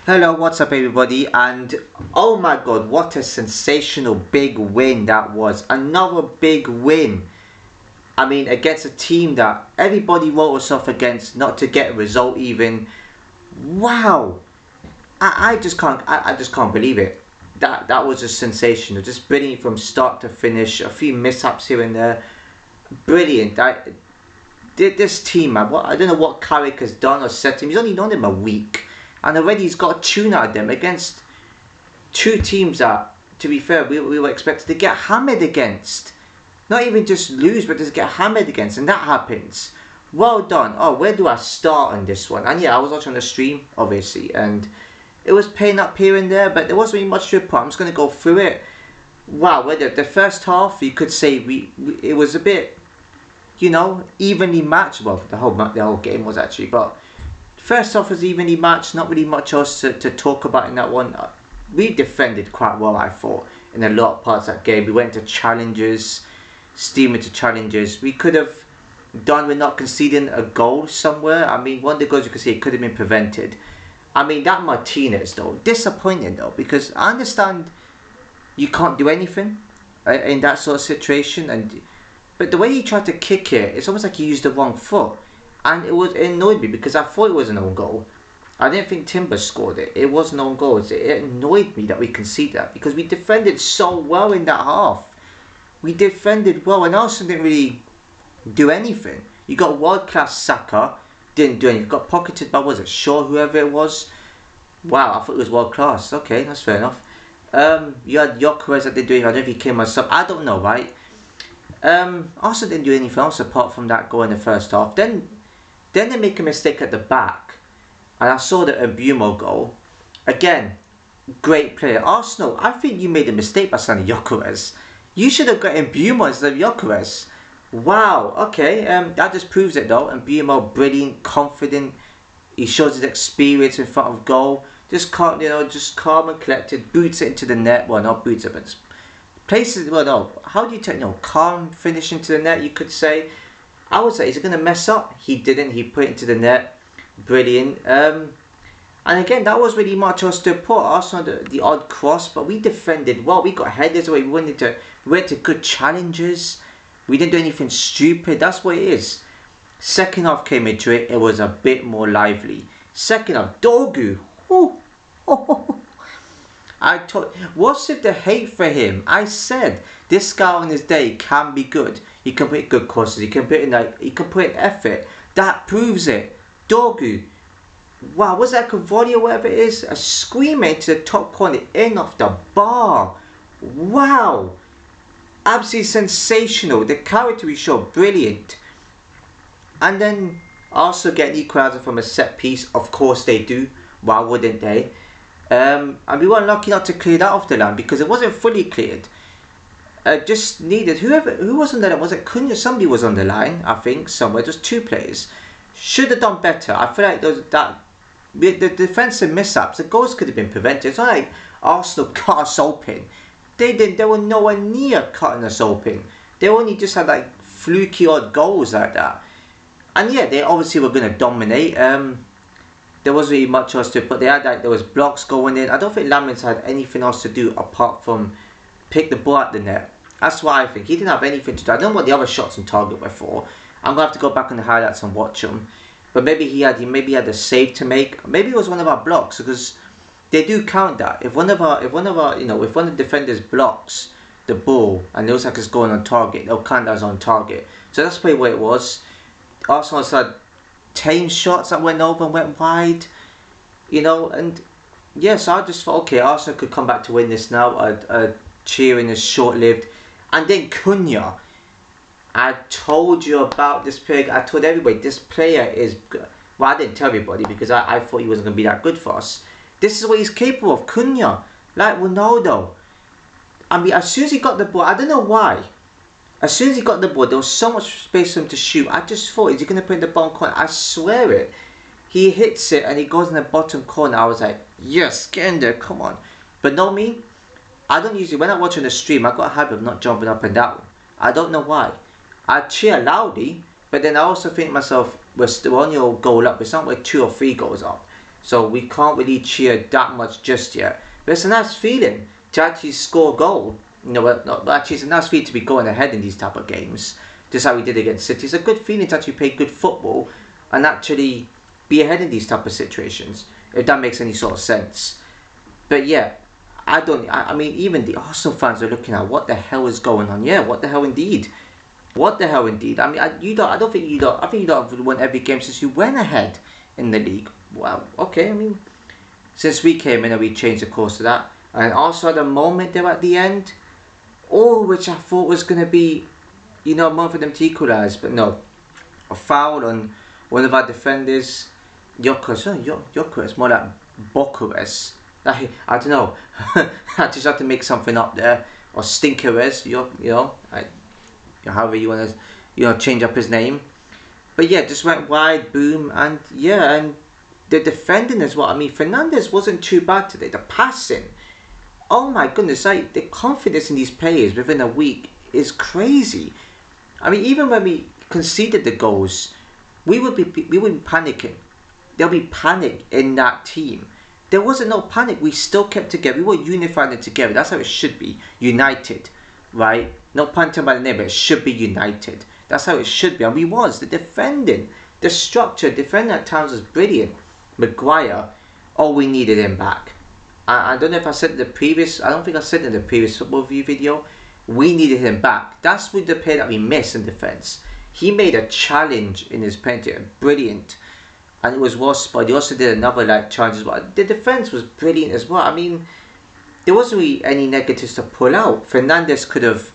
Hello, what's up everybody? And oh my god, what a sensational big win that was. Another big win. I mean, against a team that everybody wrote us off against, not to get a result even. Wow. I just can't believe it. That was just sensational. Just brilliant from start to finish. A few mishaps here and there. Brilliant. This team, man, I don't know what Carrick has done or said to him. He's only known him a week. And already he's got a tune out of them against two teams that, to be fair, we were expected to get hammered against. Not even just lose, but just get hammered against. And that happens. Well done. Oh, where do I start on this one? And yeah, I was watching the stream, obviously. And it was paying up here and there, but there wasn't really much to report. I'm just going to go through it. Wow, the first half, you could say it was a bit, you know, evenly matched. Well, the whole game was actually, but first half was evenly matched. Not really much else to talk about in that one. We defended quite well, I thought, in a lot of parts of that game. We went to challenges, steaming to challenges. We could have done with not conceding a goal somewhere. I mean, one of the goals you could see could have been prevented. I mean, that Martinez though, disappointing though, because I understand you can't do anything in that sort of situation, but the way he tried to kick it, it's almost like he used the wrong foot. And it annoyed me because I thought it was an own goal. I didn't think Timber scored it. It was an own goal. It annoyed me that we conceded that because we defended so well in that half. We defended well and Arsenal didn't really do anything. You got world-class Saka, didn't do anything. You got pocketed by, was it Shaw, whoever it was? Wow, I thought it was world-class. Okay, that's fair enough. You had Gyökeres that did do it. I don't know if he came as sub. I don't know, right? Arsenal didn't do anything else apart from that goal in the first half. Then they make a mistake at the back. And I saw the Mbumo goal. Again, great player. Arsenal, I think you made a mistake by signing Gyökeres. You should have got Mbumo instead of Gyökeres. Wow, okay. That just proves it though. Mbumo, brilliant, confident. He shows his experience in front of goal. Just calm and collected. Boots it into the net. Well, not boots it, but places. Well, no. How do you take calm finish into the net? You could say. I would say, is he going to mess up? He didn't. He put it into the net. Brilliant. And again, that was really much else to put. Arsenal the odd cross, but we defended well. We got headers away. We went to good challenges. We didn't do anything stupid. That's what it is. Second half came into it. It was a bit more lively. Second half, Dogu. I told, what's with the hate for him? I said this guy on his day can be good. He can put in good crosses. He can put in effort. That proves it. Dogu. Wow, was that a volley or whatever it is? A screamer into the top corner, in off the bar. Wow, absolutely sensational. The character we showed, brilliant. And then also get an equaliser from a set piece. Of course they do. Why wouldn't they? And we weren't lucky not to clear that off the line because it wasn't fully cleared. Just needed who was on the line? Was it Cunha? Somebody was on the line, I think, somewhere. Just two players. Should have done better. I feel like the defensive mishaps, the goals could have been prevented. It's not like Arsenal cut us open. They were nowhere near cutting us open. They only just had like fluky odd goals like that. And yeah, they obviously were going to dominate. There wasn't really much else to put. There was blocks going in. I don't think Lamins had anything else to do apart from pick the ball at the net. That's what I think. He didn't have anything to do. I don't know what the other shots on target were for. I'm gonna have to go back on the highlights and watch them. But maybe he had a save to make. Maybe it was one of our blocks because they do count that. If one of the defenders blocks the ball and it looks like it's going on target, they'll count that as on target. So that's probably what it was. Arsenal had tame shots that went over and went wide, and yes, I just thought, okay, Arsenal could come back to win this now. Cheering is short-lived. And then Cunha, I told you about this player. I told everybody this player is good. Well, I didn't tell everybody because I thought he wasn't going to be that good for us. This is what he's capable of. Cunha, like Ronaldo. I mean, as soon as he got the ball, I don't know why. As soon as he got the ball, there was so much space for him to shoot. I just thought, is he going to put in the bottom corner? I swear it. He hits it and he goes in the bottom corner. I was like, yes, get in there, come on. But no, me, I don't usually, when I watch on the stream, I got a habit of not jumping up and down. I don't know why. I cheer loudly, but then I also think to myself, we're still on your goal up. It's not like 2 or 3 goals up. so we can't really cheer that much just yet. But it's a nice feeling to actually score a goal. But actually it's a nice feeling to be going ahead in these type of games, just how we did against City. It's a good feeling to actually play good football and actually be ahead in these type of situations, if that makes any sort of sense. But yeah, I mean, even the Arsenal fans are looking at what the hell is going on. Yeah, what the hell indeed. What the hell indeed. I mean, I think you don't have won every game since you went ahead in the league. Well, okay, I mean, since we came in and we changed the course of that. And also at the moment there at the end, which I thought was going to be, a moment for them to equalise, but no. A foul on one of our defenders, Gyökeres, more like Bokeres. I don't know. I just have to make something up there. Or Stinkeres, however you want to, change up his name. But yeah, just went wide, boom, and yeah, and the defending as well. I mean, Fernandes wasn't too bad today. The passing, oh my goodness, the confidence in these players within a week is crazy. I mean, even when we conceded the goals, we would be panicking. There'll be panic in that team. There wasn't no panic. We still kept together. We were unified and together. That's how it should be. United, right? Not punting by the name, but it should be united. That's how it should be. And we was. The defending, the structure, defending at times was brilliant. Maguire, we needed him back. I don't know if I said in the previous, I don't think I said in the previous football review video, we needed him back. That's with the player that we missed in defence. He made a challenge in his penalty, brilliant. And it was well spotted. He also did another challenge as well. The defence was brilliant as well. I mean, there wasn't really any negatives to pull out. Fernandes could have,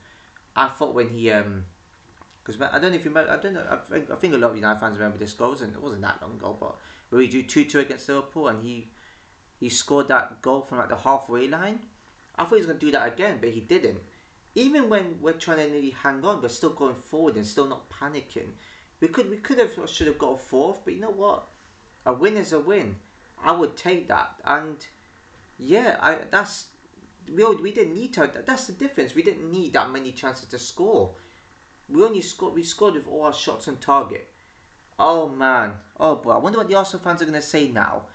I thought when he, because I don't know if you remember, I think a lot of United fans remember this goal, and it wasn't that long ago, but where he drew 2-2 against Liverpool and he scored that goal from the halfway line. I thought he was going to do that again, but he didn't. Even when we're trying to nearly hang on, we're still going forward and still not panicking. We should have got a fourth, but you know what? A win is a win. I would take that, and yeah, we didn't need to. That's the difference. We didn't need that many chances to score. We scored with all our shots on target. Oh man, oh boy. I wonder what the Arsenal fans are going to say now.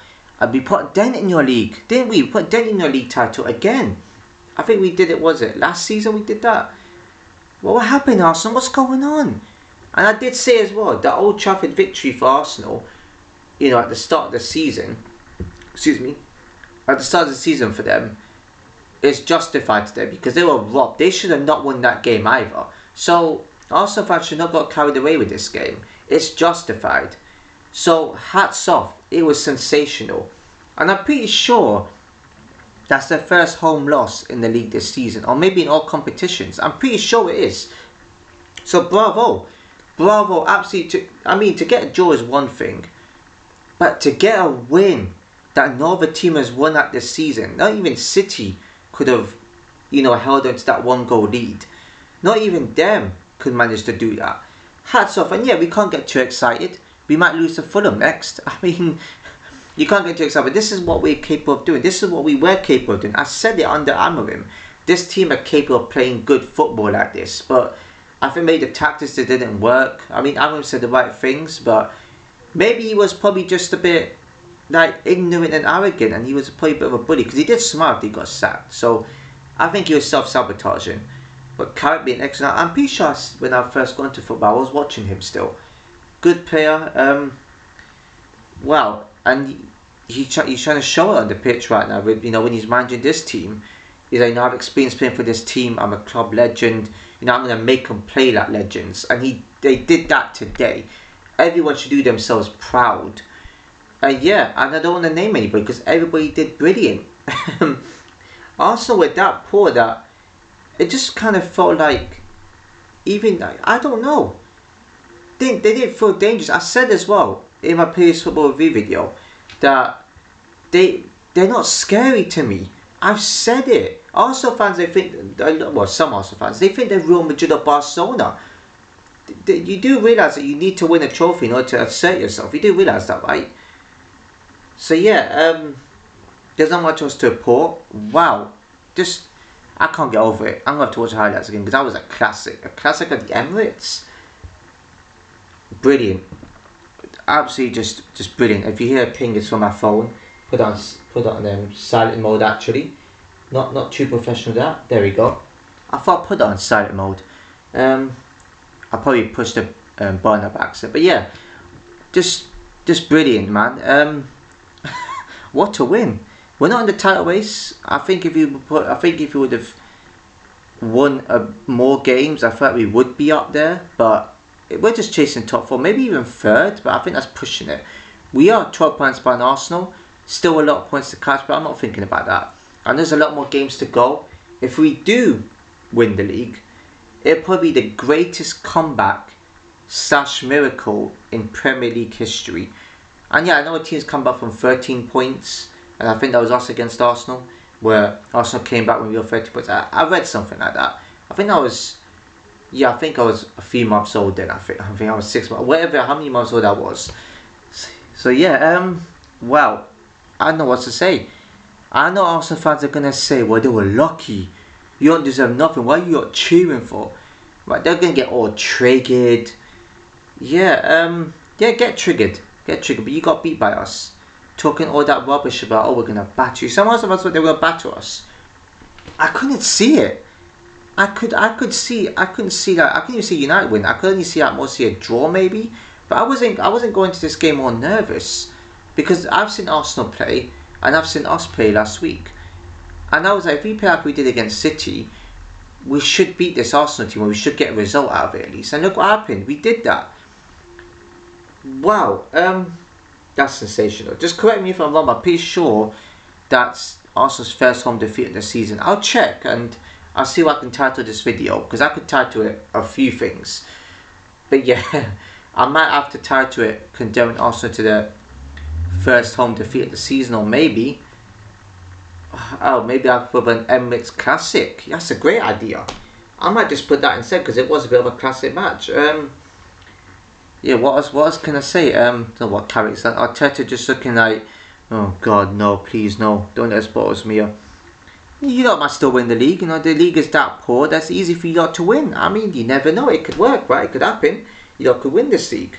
We put a dent in your league, didn't we? We put a dent in your league title again. I think we did it. Was it last season we did that? Well, what happened, Arsenal? What's going on? And I did say as well, the Old Trafford victory for Arsenal, at the start of the season, at the start of the season for them, is justified today because they were robbed. They should have not won that game either. So Arsenal fans should not got carried away with this game. It's justified. So hats off. It was sensational. And I'm pretty sure that's their first home loss in the league this season, or maybe in all competitions. I'm pretty sure it is. So bravo. Bravo, absolutely. To get a draw is one thing, but to get a win that no other team has won at this season, not even City could have, held on to that 1-goal lead. Not even them could manage to do that. Hats off. And yeah, we can't get too excited. We might lose to Fulham next. I mean, you can't get too excited. But this is what we're capable of doing. This is what we were capable of doing. I said it under Emirates. This team are capable of playing good football like this. But I think maybe the tactics that didn't work. I mean, Emirates said the right things, but maybe he was probably just a bit ignorant and arrogant, and he was probably a bit of a bully because he did smile after he got sacked. So I think he was self-sabotaging. But Carrick being excellent. I'm pretty sure when I first got into football, I was watching him still. Good player. Well, and he's trying to show it on the pitch right now. When he's managing this team, he's like, I've experience playing for this team. I'm a club legend. I'm going to make them play like legends. And they did that today. Everyone should do themselves proud. And yeah, and I don't want to name anybody because everybody did brilliant. Also, with that poor, that it just kind of felt like, I don't know. They didn't feel dangerous. I said as well in my previous football review video that they're not scary to me. I've said it. Arsenal fans, they think, some Arsenal fans, they think they're Real Madrid or Barcelona. You do realise that you need to win a trophy in order to assert yourself. You do realise that, right? So yeah, there's not much else to report. Wow, I can't get over it. I'm going to have to watch the highlights again because that was a classic of the Emirates. Brilliant, absolutely just brilliant. If you hear a ping, it's from my phone. put on silent mode actually. Not too professional that. There we go. I thought I put it on silent mode. I probably pushed the button up accident, but yeah, just brilliant, man. What a win! We're not in the title race. I think if you would have won more games, I thought we would be up there. But we're just chasing top 4, maybe even 3rd. But I think that's pushing it. We are 12 points behind Arsenal. Still a lot of points to catch, but I'm not thinking about that. And there's a lot more games to go. If we do win the league, it'll probably be the greatest comeback / miracle in Premier League history. And yeah, I know a team's come back from 13 points, and I think that was us against Arsenal, where Arsenal came back when we were 30 points. I read something like that. I think I was a few months old then. I think I was 6 months, whatever, how many months old I was. So yeah, well, I don't know what to say. I know Arsenal fans are gonna say, well, they were lucky. You don't deserve nothing. What are you cheering for? Right, they're gonna get all triggered. Yeah, get triggered. But you got beat by us. Talking all that rubbish about, oh, we're gonna batter you. Some of us thought they were gonna batter us. I couldn't see it. I couldn't see that. I couldn't even see United win. I could only see at most a draw maybe. But I wasn't going to this game more nervous, because I've seen Arsenal play and I've seen us play last week, and I was like, if we play like we did against City, we should beat this Arsenal team, or we should get a result out of it at least. And look what happened. We did that. Wow. That's sensational. Just correct me if I'm wrong, but I'm pretty sure that's Arsenal's first home defeat of the season. I'll check and I'll see what I can title this video, because I could title it a few things. But yeah, I might have to title it condemning Arsenal to the first home defeat of the season, or maybe maybe I'll put an Emirates Classic. That's a great idea. I might just put that instead, because it was a bit of a classic match. Yeah, what else can I say? Don't know what characters. Arteta just looking like, oh God, no, please, no, don't expose me. You lot might still win the league. You know, the league is that poor. That's easy for you lot to win. I mean, you never know. It could work, right? It could happen. You lot could win this league.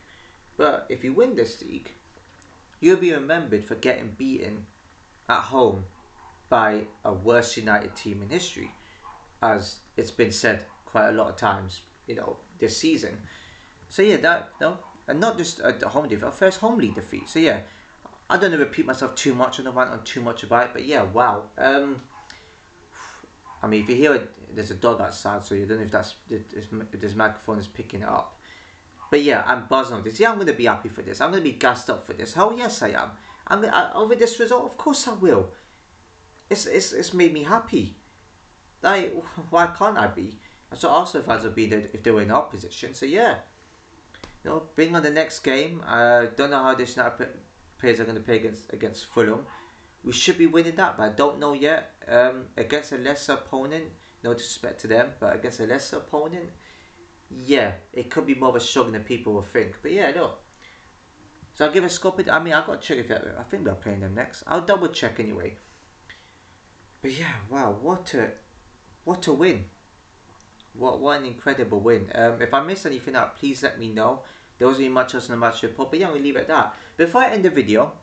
But if you win this league, you'll be remembered for getting beaten at home by a worst United team in history, as it's been said quite a lot of times, you know, this season. So yeah, and not just a home defeat, a first home league defeat. So yeah, I don't want to repeat myself too much. I don't rant on too much about it, but yeah, wow. I mean, if you hear it, there's a dog outside, so you don't know if this microphone is picking it up. But yeah, I'm buzzing on this. Yeah, I'm going to be happy for this. I'm going to be gassed up for this. Oh yes, I am. Over this result, of course I will. It's made me happy. Like, why can't I be? That's what Arsenal fans would be if they were in our position. So yeah, you know, bring on the next game. I don't know how this United players are going to play against Fulham. We should be winning that, but I don't know yet. Against a lesser opponent, no disrespect to them, but against a lesser opponent, yeah, it could be more of a struggle than people will think. But yeah, no. So I'll give a scope. I mean, I've got to check if I think they're playing them next. I'll double check anyway. But yeah, wow, what a win! What an incredible win. If I missed anything out, please let me know. There wasn't much else in the match report, but yeah, we'll leave it at that. Before I end the video,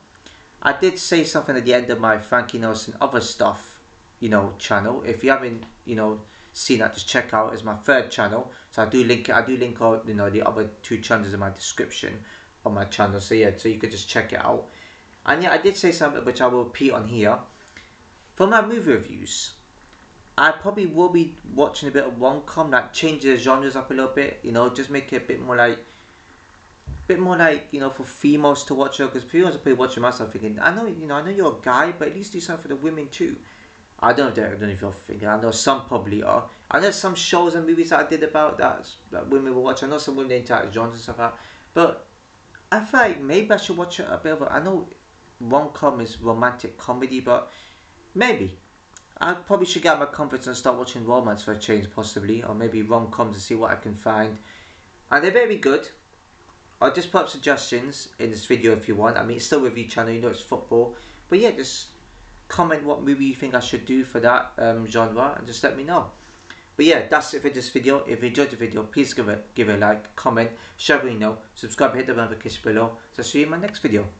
I did say something at the end of my Frankie'S and other stuff, you know, channel. If you haven't, you know, seen that, just check out. It's my 3rd channel, so I do link out, you know, the other 2 channels in my description of my channel. So yeah, so you could just check it out. And yeah, I did say something which I will repeat on here. For my movie reviews, I probably will be watching a bit of rom-com, like change the genres up a little bit, you know, just make it a bit more like, you know, for females to watch it, because females are probably watching myself thinking, I know you're a guy, but at least do something for the women too. I don't know if you're thinking. I know some probably are. I know some shows and movies that I did about that women will watch. I know some women into like genres and stuff like that, but I feel like maybe I should watch a bit of I know rom-com is romantic comedy, but maybe I probably should get my confidence and start watching romance for a change, possibly, or maybe rom-coms to see what I can find. And they're very good. I'll just put up suggestions in this video if you want. I mean, it's still review channel, you know, it's football. But yeah, just comment what movie you think I should do for that genre, and just let me know. But yeah, that's it for this video. If you enjoyed the video, please give it a like, comment, share what you know, subscribe, hit the notification below. So see you in my next video.